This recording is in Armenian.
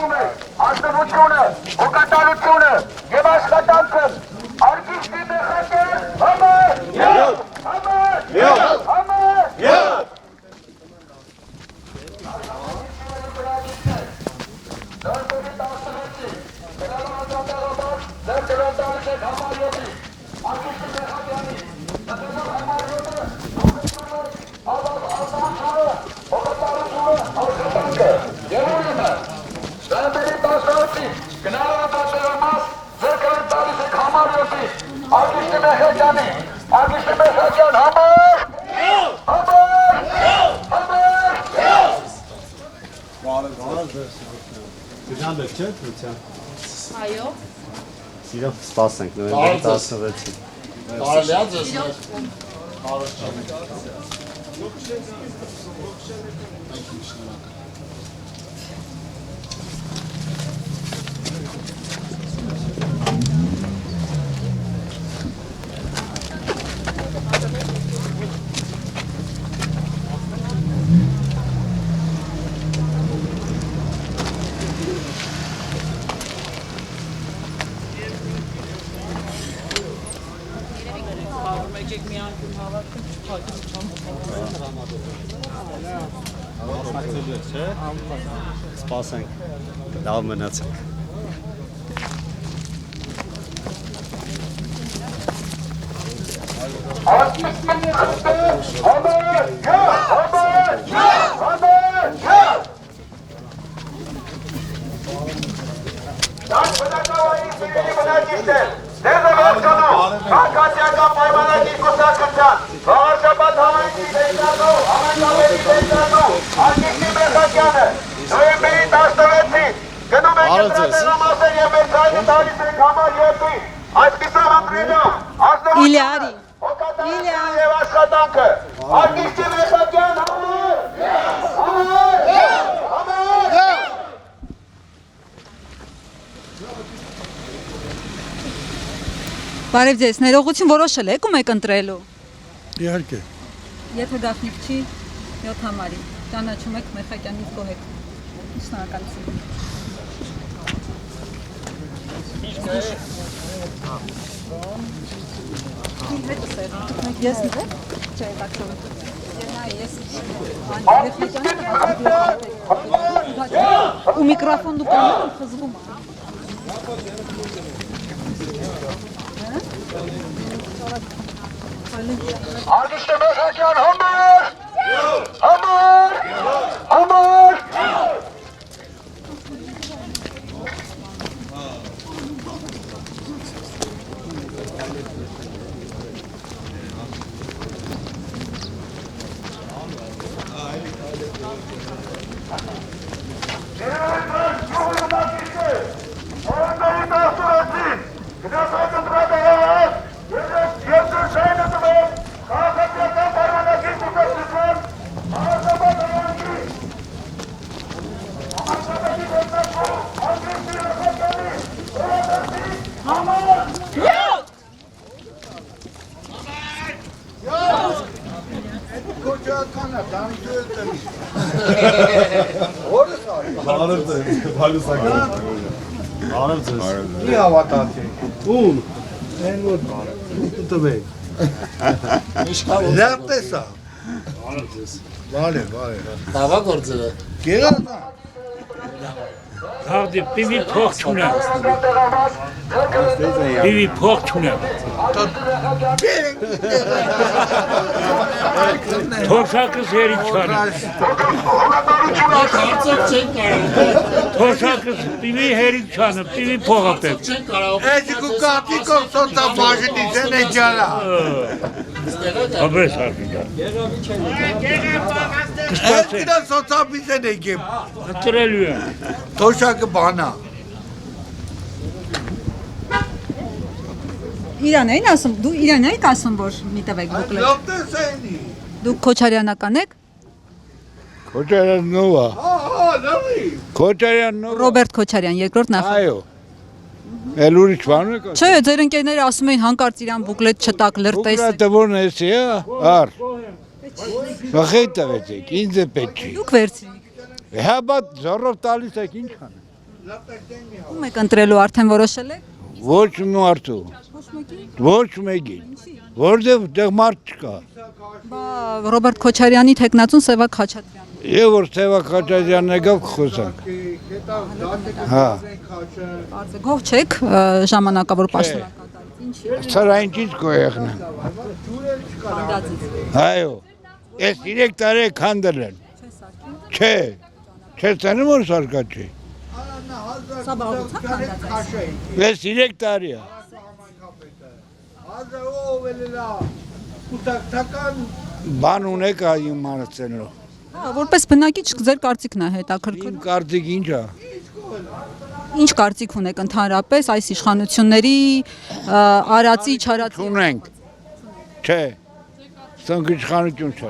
անում է ազնվությունը, հոգատարությունը եւ աշխատանքը արգիստի մեխակեր համար Գնալով չէ՞ դրության։ Այո։ Սիրով սպասենք նոյեմբերի 16-ին։ Կարելի է ձեզ։ Սպասենք, լավ մնացեք։ Իլիարի եւ աշխատանքը արգիստի մեխակյան Բարև ձեզ, ներողություն որոշել եք ում եք ընտրելու։ Իհարկե։ Եթե Դափնիկ չի 7 համարի, ճանաչում եք Մեխակյանից գոհեք։ Շնորհակալություն։ Ես նվեր, չէ, տաքսով։ Ու միկրոֆոն դու կանեմ, խզվում է։ արգիստի մեխակյան համար Բարև ձեզ։ Մի հավատացի։ Ում։ Են որ տվեք։ Լավ տեսա։ Բարև ձեզ։ Բարև։ Դավա գործերը։ Գերազա։ Հավդի պիվի փող չունեմ։ Պիվի փող չունեմ։ Թոշակս հերի չանեմ։ Հարցով չեն կարող։ Թոշակս պիվի հերի չանեմ, պիվի փողը պետք։ Չեն կարող։ Էջի կուկատիկով սոտա բաժնից են էջարա։ Հաբես արդյունք։ Այդ գնա սոցապից են եկեմ։ Հտրելու եմ։ Թոշակը բանա։ Իրան էին ասում, դու իրան եք ասում, որ մի տվեք բուկլետ։ Լավ տեսայնի։ Դուք Քոչարյանական եք։ Քոչարյան նովա։ Ահա, լավի։ Քոչարյան նովա։ Ռոբերտ Քոչարյան, երկրորդ նախ։ Այո։ Էլ ուրիշ բան եք։ Չէ, ձեր ընկերները ասում էին հանկարծ իրան բուկլետ չտակ, լրտես։ Ուկրատը որն էս է, ար։ Վախետ տվեցեք, ինձ է պետք չի։ Դուք վերցրիք։ Հա բա զորով տալիս եք ինչ քան։ Ում եք ընտրելու արդեն որոշել եք։ Ոչ մարդու։ Ոչ մեկի։ Ոչ մեկի։ Որտեղ դեղ մարդ չկա։ Բա Ռոբերտ Քոչարյանի տեխնացուն Սևակ Խաչատրյան։ Եվ որ Սևակ Խաչատրյանն եկավ խոսանք։ Հա։ Բարձր գող չեք ժամանակավոր պաշտոնակատարից։ Ինչի։ Սարայինից կոյեղն։ Կանդածից։ Այո։ Ես 3 տարի քանդել են։ Չէ։ Չէ, ցանում որ սարկա չի։ Սա բաղուցա կանդած է։ Ես 3 տարի է։ Բան ունեք այում մարցենլո։ Հա, որպես բնակիչ ձեր կարծիքն է Իմ հետաքրքրում։ կարծիք ինչ է։ Ինչ կարծիք ունեք ընդհանրապես այս իշխանությունների արածի, չարածի։ Ունենք։ Չէ։ Սանք իշխանություն չէ։